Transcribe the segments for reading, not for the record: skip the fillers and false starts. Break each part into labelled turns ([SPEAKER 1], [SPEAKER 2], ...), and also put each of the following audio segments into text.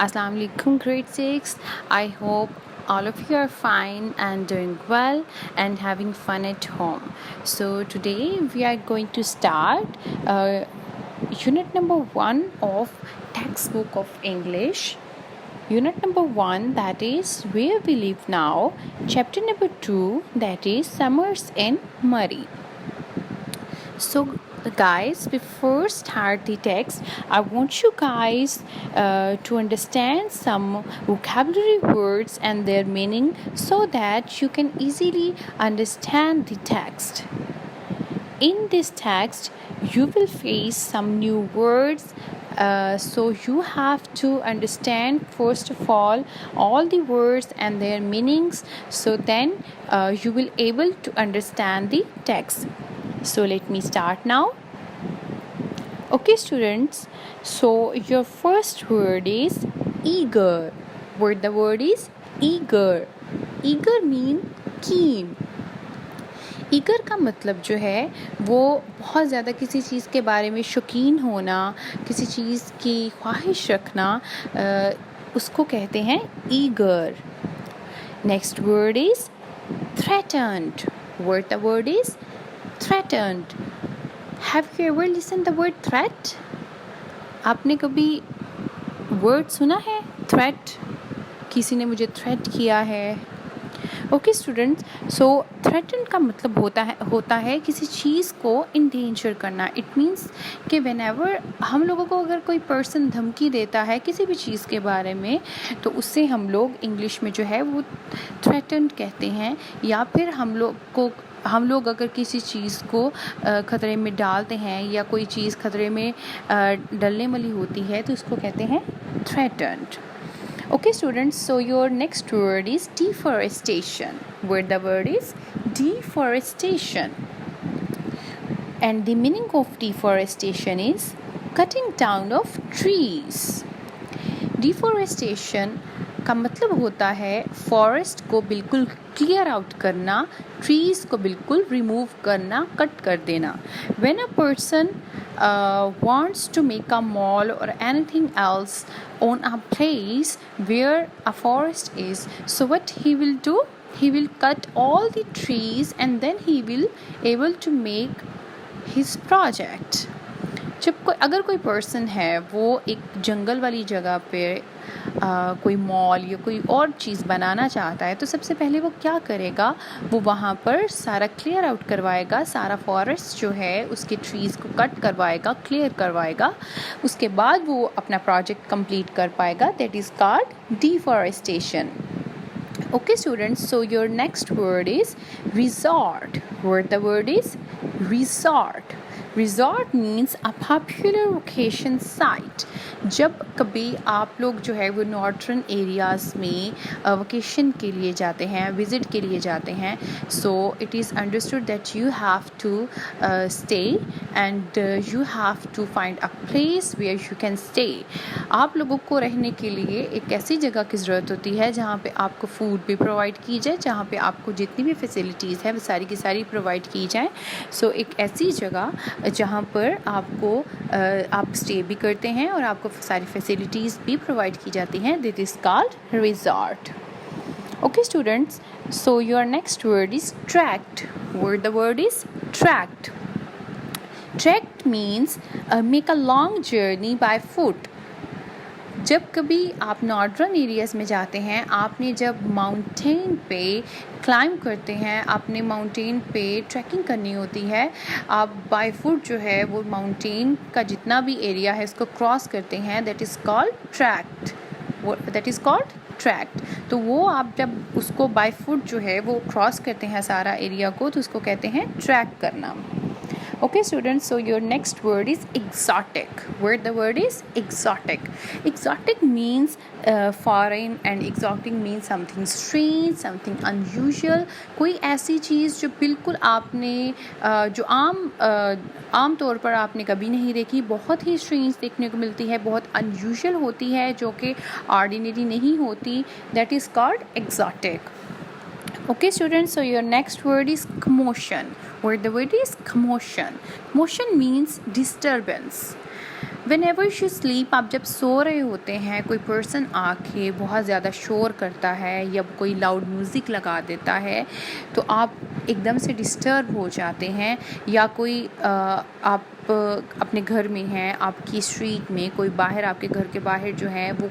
[SPEAKER 1] Assalamu alaikum, grade 6. I hope all of you are fine and doing well and having fun at home. So today we are going to start unit number 1 of textbook of English. Unit number 1, that is Where We Live Now. Chapter number 2, that is Summers in Murray. So guys, before start the text, I want you guys to understand some vocabulary words and their meaning so that you can easily understand the text. In this text you will face some new words, so you have to understand first of all the words and their meanings, so then you will able to understand the text. So let me start now. Okay students, so your first word is eager. The word is eager. Eager mean keen. Eager का मतलब जो है वो बहुत ज़्यादा किसी चीज़ के बारे में शौकीन होना, किसी चीज़ की ख्वाहिश रखना, उसको कहते हैं eager. Next word is threatened. The word is threatened. Have you ever listened the word threat? आपने कभी वर्ड सुना है थ्रेट? किसी ने मुझे थ्रेट किया है. ओके स्टूडेंट्स, सो थ्रेटन का मतलब होता है किसी चीज़ को इंडेंजर करना. इट मीन्स कि व्हेनेवर हम लोगों को अगर कोई पर्सन धमकी देता है किसी भी चीज़ के बारे में, तो उससे हम लोग इंग्लिश में जो है वो थ्रेटन कहते हैं. या फिर हम लोग अगर किसी चीज़ को ख़तरे में डालते हैं या कोई चीज़ ख़तरे में डलने वाली होती है तो उसको कहते हैं threatened. Okay students, so your next word is deforestation. The word is deforestation. And the meaning of deforestation is cutting down of trees. Deforestation का मतलब होता है फॉरेस्ट को बिल्कुल क्लियर आउट करना, ट्रीज़ को बिल्कुल रिमूव करना, कट कर देना. When a person wants to make a mall or anything else on a place where a forest is, so what he will do? He will cut all the trees and then he will able to make his project. अगर कोई person है वो एक जंगल वाली जगह पे कोई mall या कोई और चीज़ बनाना चाहता है, तो सबसे पहले वो क्या करेगा? वो वहाँ पर सारा क्लियर आउट करवाएगा, सारा फॉरेस्ट जो है उसके ट्रीज़ को कट करवाएगा, क्लियर करवाएगा. उसके बाद वो अपना प्रोजेक्ट कंप्लीट कर पाएगा. That is called deforestation. Okay students, so your next word is resort. The word is resort. Resort means a popular vacation site. जब कभी आप लोग जो है वो नॉर्थर्न एरियाज़ में वकेशन के लिए जाते हैं, विज़िट के लिए जाते हैं, so it is understood that you have to stay and you have to find a place where you can stay. आप लोगों को रहने के लिए एक ऐसी जगह की ज़रूरत होती है जहाँ पे आपको फूड भी प्रोवाइड की जाए, जहाँ पे आपको जितनी भी फैसिलिटीज़ है वो सारी की सारी प्रोवाइड की जाए. सो एक ऐसी जगह जहाँ पर आप स्टे भी करते हैं और आपको सारी फैसिलिटीज़ भी प्रोवाइड की जाती हैं. That is called resort. Okay students, so your next word is tract. The word is tract. Tract means make a long journey by foot. जब कभी आप नॉर्दर्न एरियाज़ में जाते हैं, आपने जब माउंटेन पे क्लाइंब करते हैं, आपने माउंटेन पे ट्रैकिंग करनी होती है, आप बाय फुट जो है वो माउंटेन का जितना भी एरिया है उसको क्रॉस करते हैं. That is called tract. तो वो आप जब उसको बाय फुट जो है वो क्रॉस करते हैं सारा एरिया को, तो उसको कहते हैं ट्रैक करना. Okay students, so your next word is exotic. The word is exotic. Exotic means foreign and exotic means something strange, something unusual. कोई ऐसी चीज़ जो बिल्कुल आपने जो आम तौर पर आपने कभी नहीं देखी, बहुत ही स्ट्रेंज देखने को मिलती है, बहुत अनयूजुअल होती है, जो कि ऑर्डिनरी नहीं होती. That is called exotic. Okay students, so your next word is commotion. The word is commotion. Commotion means disturbance. When ever you sleep, आप जब सो रहे होते हैं, कोई पर्सन आके बहुत ज़्यादा शोर करता है या कोई लाउड म्यूज़िक लगा देता है तो आप एकदम से डिस्टर्ब हो जाते हैं, या कोई आप अपने घर में हैं, आपकी स्ट्रीट में कोई बाहर, आपके घर के बाहर जो है वो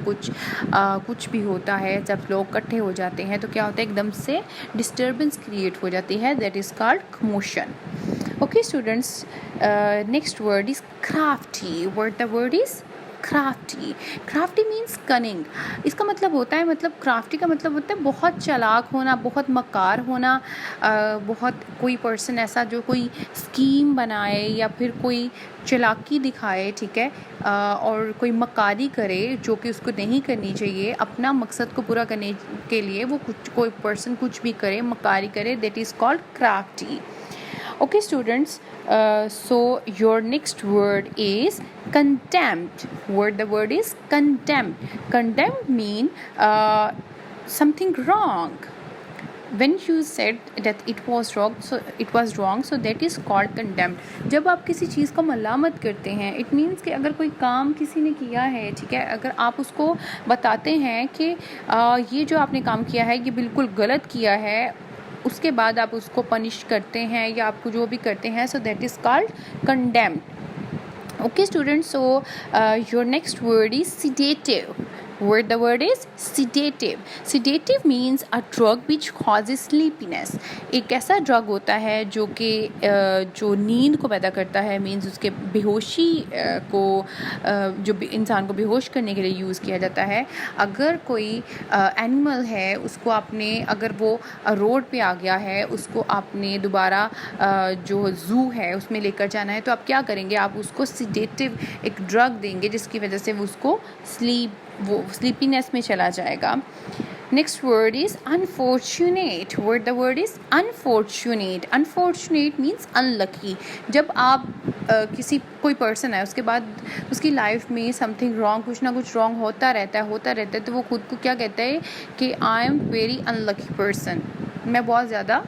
[SPEAKER 1] कुछ भी होता है, जब लोग इकट्ठे हो जाते हैं तो क्या होता है, एकदम से डिस्टर्बेंस क्रिएट हो जाती है, that is called commotion. Okay students, next word is crafty. What the word is crafty. Crafty means cunning. इसका मतलब होता है, मतलब crafty का मतलब होता है बहुत चालाक होना, बहुत मक्कार होना, बहुत कोई पर्सन ऐसा जो कोई स्कीम बनाए या फिर कोई चालाकी दिखाए, ठीक है, और कोई मक्कारी करे जो कि उसको नहीं करनी चाहिए, अपना मकसद को पूरा करने के लिए वो कोई पर्सन कुछ भी करे, मक्कारी करे, that is called crafty. Okay students, so your next word is contempt. The word is contempt. Contempt mean something wrong. When you said that it was wrong, so that is called contempt. जब आप किसी चीज़ को मलामत करते हैं, it means कि अगर कोई काम किसी ने किया है, ठीक है, अगर आप उसको बताते हैं कि ये जो आपने काम किया है ये बिल्कुल गलत किया है, उसके बाद आप उसको पनिश करते हैं या आपको जो भी करते हैं, so that is called condemned. Okay students, so your next word is sedative. The word is sedative. Sedative means a drug which causes sleepiness. एक ऐसा ड्रग होता है जो कि जो नींद को पैदा करता है, मीन्स उसके बेहोशी को जो इंसान को बेहोश करने के लिए यूज़ किया जाता है. अगर कोई एनिमल है, उसको आपने, अगर वो रोड पे आ गया है, उसको आपने दोबारा जो ज़ू है उसमें लेकर जाना है, तो आप क्या करेंगे, आप उसको सिडेटिव एक ड्रग देंगे जिसकी वजह से वो उसको स्लीपीनेस में चला जाएगा. Next word is unfortunate. The word is unfortunate. Unfortunate means unlucky. जब आप कोई पर्सन है, उसके बाद उसकी लाइफ में समथिंग रॉन्ग, कुछ ना कुछ रॉन्ग होता रहता है, तो वो खुद को क्या कहता है कि I am very unlucky person, मैं बहुत ज़्यादा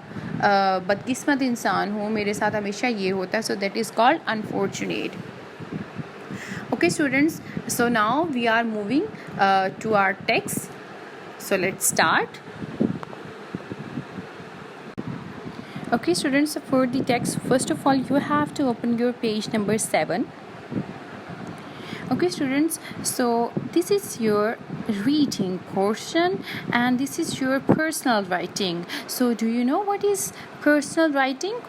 [SPEAKER 1] बदकिस्मत इंसान हूँ, मेरे साथ हमेशा ये होता है, so that is called unfortunate. Okay students, so now we are moving to our text, so let's start. Okay students, so for the text, first of all you have to open your page number 7. Okay students, so this is your reading portion and this is your personal writing. So do you know what is personal writing?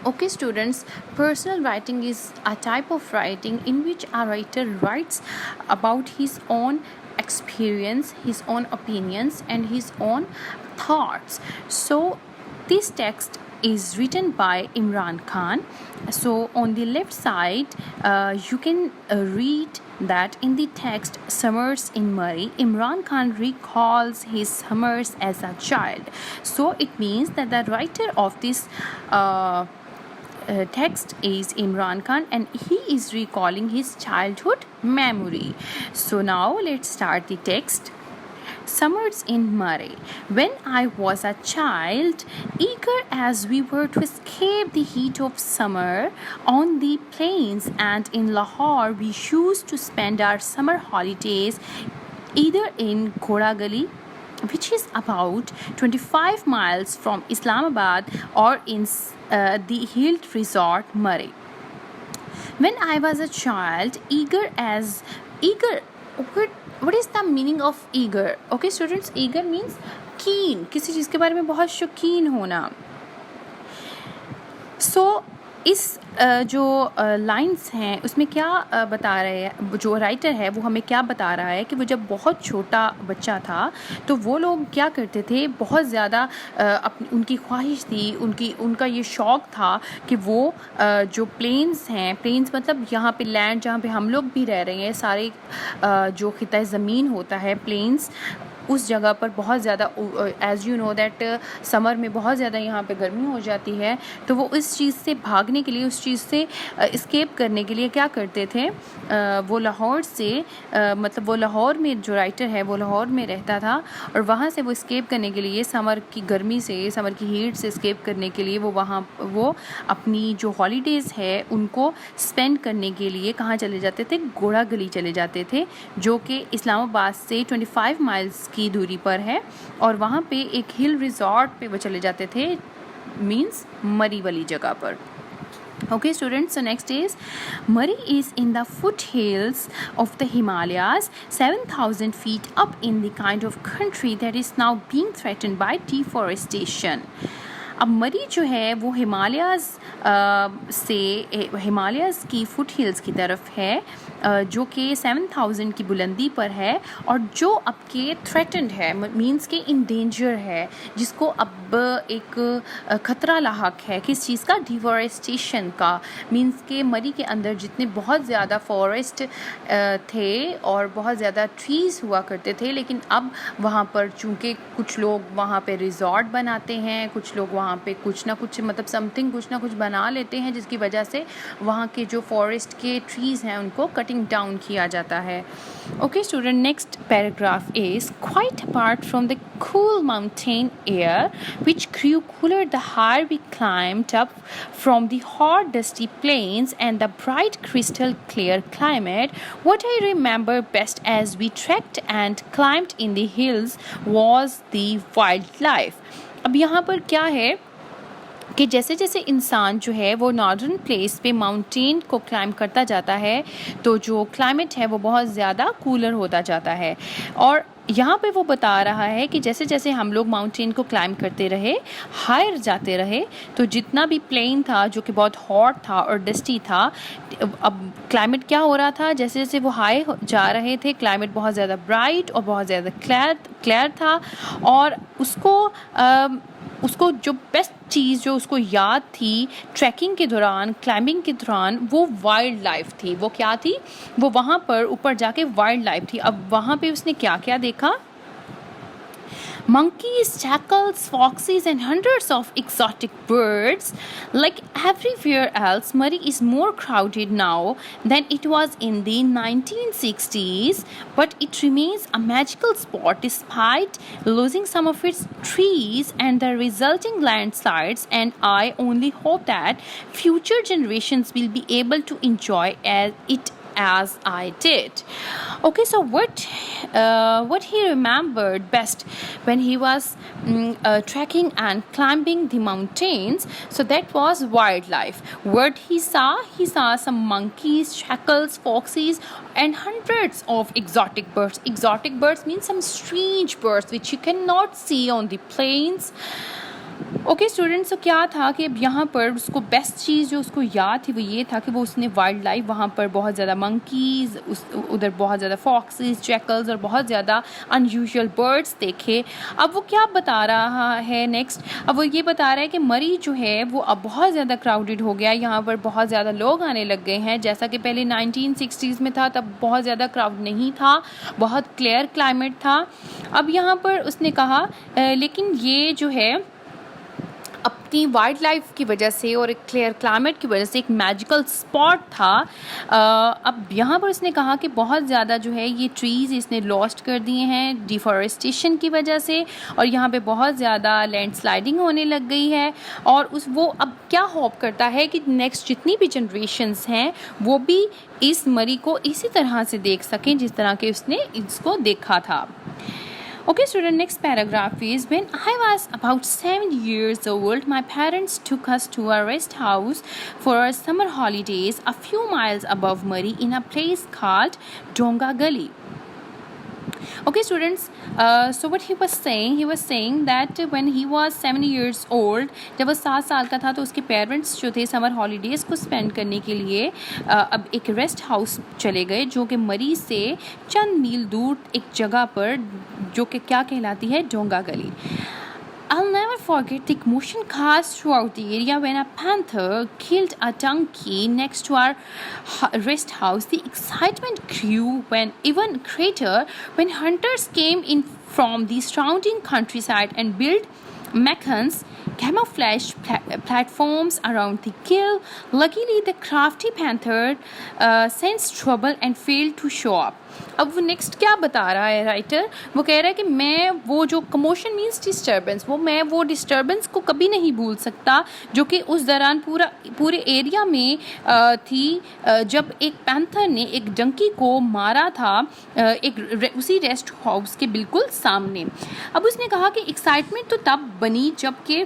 [SPEAKER 1] Okay students, personal writing is a type of writing in which a writer writes about his own experience, his own opinions and his own thoughts. So this text is written by Imran Khan. So on the left side you can read that in the text Summers in Murray, Imran Khan recalls his summers as a child. So it means that the writer of this text is Imran Khan and he is recalling his childhood memory. So now let's start the text. Summers in Murray. When I was a child, eager as we were to escape the heat of summer on the plains and in Lahore, we used to spend our summer holidays either in Ghoda Gali, which is about 25 miles from Islamabad, or in the Hill Resort Murray. When I was a child, what is the meaning of eager? Okay students, eager means keen, किसी चीज़ के बारे में बहुत शौकीन होना. So इस जो lines हैं उसमें क्या बता रहे हैं, जो राइटर है वो हमें क्या बता रहा है कि वो जब बहुत छोटा बच्चा था तो वो लोग क्या करते थे, बहुत ज़्यादा उनकी ख्वाहिश थी, उनका ये शौक़ था कि वो जो प्लेन्स हैं, प्लेन्स मतलब यहाँ पे लैंड जहाँ पे हम लोग भी रह रहे हैं, सारे जो खिता ज़मीन होता है, प्लेन्स, उस जगह पर बहुत ज़्यादा, as you know that summer में बहुत ज़्यादा यहाँ पे गर्मी हो जाती है, तो वो इस चीज़ से भागने के लिए, उस चीज़ से एस्केप करने के लिए क्या करते थे, वो लाहौर से मतलब वो लाहौर में जो राइटर है वो लाहौर में रहता था, और वहाँ से वो एस्केप करने के लिए, समर की गर्मी से, समर की हीट से एस्केप करने के लिए वो अपनी जो हॉलीडेज़ है उनको स्पेंड करने के लिए कहाँ चले जाते थे, घोड़ा गली चले जाते थे, जो कि इस्लामाबाद से 25 माइल्स की दूरी पर है, और वहाँ पे एक हिल रिजॉर्ट पे वो चले जाते थे, मीन्स मरी वाली जगह पर. Okay students, so next is Murray is in the foothills of the Himalayas, 7,000 feet up in the kind of country that is now being threatened by deforestation. अब मरी जो है वो हिमालयाज़ की फुट हिल्स की तरफ है, जो कि 7,000 की बुलंदी पर है, और जो अब के थ्रेटेंड है, मींस के इन डेंजर है, जिसको अब एक ख़तरा लाहक है. किस चीज़ का? डिफॉरेस्टेशन का. मींस के मरी के अंदर जितने बहुत ज़्यादा फॉरेस्ट थे और बहुत ज़्यादा ट्रीज़ हुआ करते थे, लेकिन अब वहाँ पर चूँकि कुछ लोग वहाँ पे रिजॉर्ट बनाते हैं, कुछ लोग वहाँ पे कुछ ना कुछ मतलब समथिंग कुछ ना कुछ बना लेते हैं, जिसकी वजह से वहाँ के जो फॉरेस्ट के ट्रीज़ हैं उनको कटिंग डाउन किया जाता है. Okay student, next paragraph is quite apart from the cool mountain air which grew cooler the higher we climbed up from the hot dusty plains and the bright crystal clear climate, what I remember best as we trekked and climbed in the hills was the wildlife. अब यहाँ पर क्या है कि जैसे जैसे इंसान जो है वो नॉर्दर्न प्लेस पे माउंटेन को क्लाइम करता जाता है, तो जो क्लाइमेट है वो बहुत ज़्यादा कूलर होता जाता है. और यहाँ पे वो बता रहा है कि जैसे जैसे हम लोग माउंटेन को क्लाइम करते रहे, हायर जाते रहे, तो जितना भी प्लेन था जो कि बहुत हॉट था और डस्टी था, अब क्लाइमेट क्या हो रहा था, जैसे जैसे वो हाई जा रहे थे, क्लाइमेट बहुत ज़्यादा ब्राइट और बहुत ज़्यादा क्लियर था, और उसको जो बेस्ट चीज़ जो उसको याद थी ट्रैकिंग के दौरान, क्लाइंबिंग के दौरान, वो वाइल्ड लाइफ थी. वो क्या थी? वो वहाँ पर ऊपर जाके वाइल्ड लाइफ थी. अब वहाँ पे उसने क्या क्या देखा? Monkeys, jackals, foxes, and hundreds of exotic birds. Like everywhere else, Murray is more crowded now than it was in the 1960s, but it remains a magical spot despite losing some of its trees and the resulting landslides, and I only hope that future generations will be able to enjoy it as I did. Okay, so what he remembered best when he was trekking and climbing the mountains, so that was wildlife. What he saw some monkeys, jackals, foxes, and hundreds of exotic birds. Exotic birds means some strange birds which you cannot see on the plains. Okay students, तो क्या था कि अब यहाँ पर उसको best चीज़ जो उसको याद थी वो ये था कि वो उसने वाइल्ड लाइफ, वहाँ पर बहुत ज़्यादा मंकीज़, उधर बहुत ज़्यादा फॉक्सेस, जैकल्स और बहुत ज़्यादा अनयूजुअल बर्ड्स देखे. अब वो क्या बता रहा है नेक्स्ट? अब वो ये बता रहा है कि मरी जो है वो अब बहुत ज़्यादा क्राउडेड हो गया, यहाँ पर बहुत ज़्यादा लोग आने लग गए हैं. जैसा कि पहले 1960s में था, तब बहुत ज़्यादा क्राउड नहीं था, बहुत क्लियर क्लाइमेट था. अब यहाँ पर उसने कहा लेकिन ये जो है अपनी वाइल्ड लाइफ की वजह से और एक क्लियर क्लाइमेट की वजह से एक मैजिकल स्पॉट था. अब यहाँ पर उसने कहा कि बहुत ज़्यादा जो है ये ट्रीज़ इसने लॉस्ट कर दिए हैं डिफॉरेस्टेशन की वजह से, और यहाँ पे बहुत ज़्यादा लैंडस्लाइडिंग होने लग गई है. और वो अब क्या होप करता है कि नेक्स्ट जितनी भी जनरेशन्स हैं वो भी इस मरी को इसी तरह से देख सकें जिस तरह के उसने इसको देखा था. Okay student, next paragraph is when I was about 7 years old, my parents took us to a rest house for our summer holidays a few miles above Murray in a place called Donga Gully. Okay students, so what he was saying that when he was 7 years old, जब वो 7 साल का था तो उसके parents जो थे summer holidays को स्पेंड करने के लिए अब एक रेस्ट हाउस चले गए जो कि मरी से चंद मील दूर एक जगह पर, जो कि क्या कहलाती है, डोंगा गली. I'll never forget the commotion caused throughout the area when a panther killed a donkey next to our rest house. The excitement grew when even greater when hunters came in from the surrounding countryside and built machans, camouflage platforms around the kill. Luckily, the crafty panther sensed trouble and failed to show up. अब वो next क्या बता रहा है writer, वो कह रहा है कि मैं वो जो कमोशन मीन्स डिस्टर्बेंस, मैं वो डिस्टर्बेंस को कभी नहीं भूल सकता जो कि उस दौरान पूरे एरिया में थी जब एक पैंथर ने एक डंकी को मारा था उसी रेस्ट हाउस के बिल्कुल सामने. अब उसने कहा कि एक्साइटमेंट तो तब बनी जबकि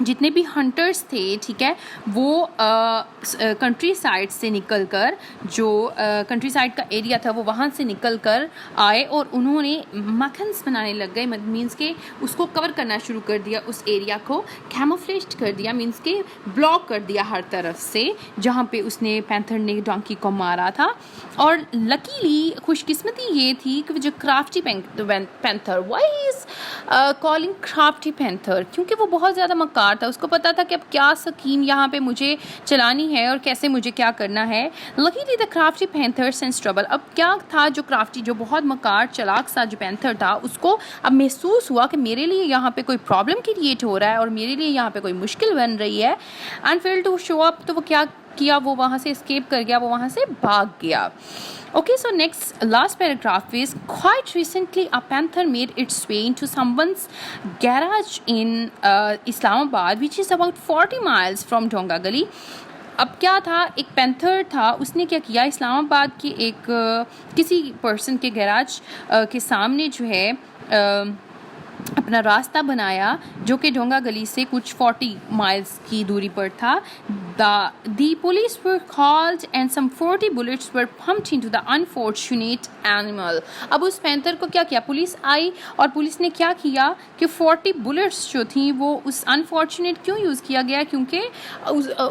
[SPEAKER 1] जितने भी हंटर्स थे, ठीक है, वो कंट्री साइड से निकल कर जो कंट्री साइड का एरिया था वो वहाँ से निकल कर आए और उन्होंने मखन्स बनाने लग गए. मीन्स के उसको कवर करना शुरू कर दिया, उस एरिया को कैमोफ्लेज कर दिया, मीन्स के ब्लॉक कर दिया हर तरफ से जहाँ पे उसने पैंथर ने डोंकी को मारा था. और लकीली खुशकिस्मती ये थी कि जो crafty panther, why is calling crafty panther, क्योंकि वो बहुत ज़्यादा मकार था. उसको पता था कि अब क्या स्कीम यहाँ पे मुझे चलानी है और कैसे मुझे क्या करना है. Luckily the crafty panther sense trouble. अब क्या था, जो क्राफ्टी जो बहुत मकार चालाक सा जो पैंथर था उसको अब महसूस हुआ कि मेरे लिए यहाँ पे कोई प्रॉब्लम क्रिएट हो रहा है और मेरे लिए यहाँ पे कोई मुश्किल बन रही है. And fail to show up. तो वो क्या किया, वो वहाँ से एस्केप कर गया, वो वहाँ से भाग गया. Okay, so last paragraph is quite recently a panther made its way into someone's garage in Islamabad, which is about 40 miles from Donga Gully. अब क्या था, एक पैंथर था, उसने क्या किया, इस्लामाबाद के एक किसी पर्सन के गैराज के सामने जो है अपना रास्ता बनाया जो कि डोंगा गली से कुछ 40 माइल्स की दूरी पर था. The police were called and some 40 bullets were pumped into the unfortunate animal. अब उस पैंथर को क्या किया, पुलिस आई और पुलिस ने क्या किया कि 40 बुलेट्स जो थी वो उस अनफॉर्चुनेट क्यों यूज़ किया गया, क्योंकि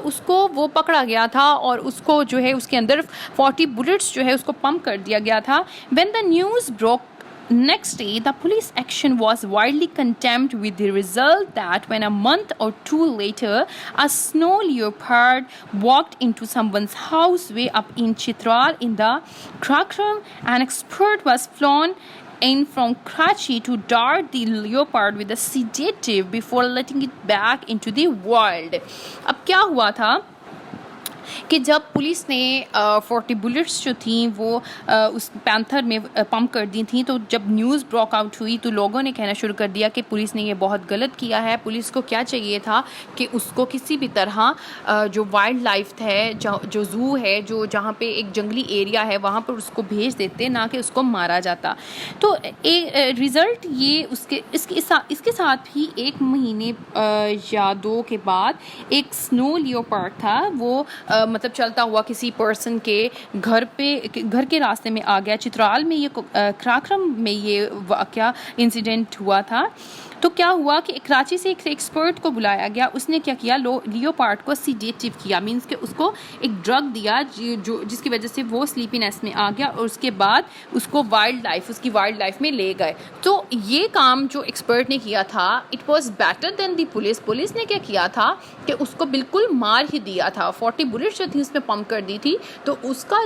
[SPEAKER 1] उसको वो पकड़ा गया था और उसको जो है उसके अंदर 40 बुलेट्स जो है उसको पंप कर दिया गया था. When the news broke next day, the police action was widely condemned, with the result that when a month or two later a snow leopard walked into someone's house way up in Chitral in the Krakram, an expert was flown in from Karachi to dart the leopard with a sedative before letting it back into the wild. अब क्या हुआ था कि जब police ने 40 bullets जो थी वो उस पैंथर में पंप कर दी थी, तो जब न्यूज़ ब्रेक आउट हुई तो लोगों ने कहना शुरू कर दिया कि पुलिस ने ये बहुत गलत किया है. पुलिस को क्या चाहिए था कि उसको किसी भी तरह जो वाइल्ड लाइफ है, जो ज़ू है, जो जहाँ पे एक जंगली एरिया है वहाँ पर उसको भेज देते, ना कि उसको मारा जाता. तो एक रिज़ल्ट ये इसके साथ ही 1 महीने या 2 के बाद एक स्नो लियोपार्ड था, वो मतलब चलता हुआ किसी पर्सन के घर के रास्ते में आ गया. चित्राल में ये क्राक्रम में ये वाक़या इंसिडेंट हुआ था. तो क्या हुआ कि कराची से एक एक्सपर्ट को बुलाया गया. उसने क्या किया, लियोपार्ड को सीडेटिव किया, मींस कि उसको एक ड्रग दिया जिसकी वजह से वो स्लीपीनेस में आ गया और उसके बाद उसको उसकी वाइल्ड लाइफ में ले गए. तो ये काम जो एक्सपर्ट ने किया था, it was better than the police. Police ने क्या किया था कि उसको बिल्कुल मार ही दिया था. 40 बुलेट्स जो थी उसमें पंप कर दी थी. तो उनका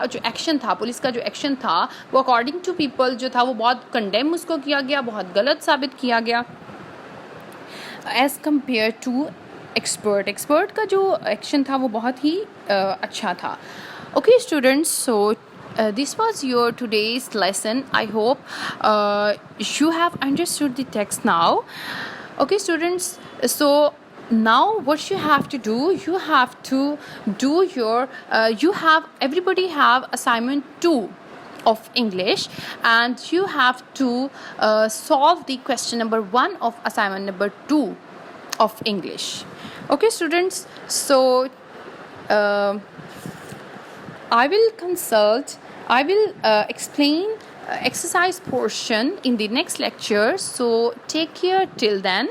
[SPEAKER 1] जो एक्शन था, पुलिस का जो एक्शन था वो अकॉर्डिंग टू पीपल जो था वो बहुत कंडेम उसको किया गया, बहुत गलत साबित किया गया एज़ कम्पेयर टू एक्सपर्ट का जो एक्शन था वो बहुत ही अच्छा था. Okay students, so this was your today's lesson. I hope you have understood the text now. Okay students, so now what you have to do, you have to do your everybody have assignment 2 of English, and you have to solve the question number 1 of assignment number 2 of English. Okay students, so I will explain exercise portion in the next lecture. So take care till then.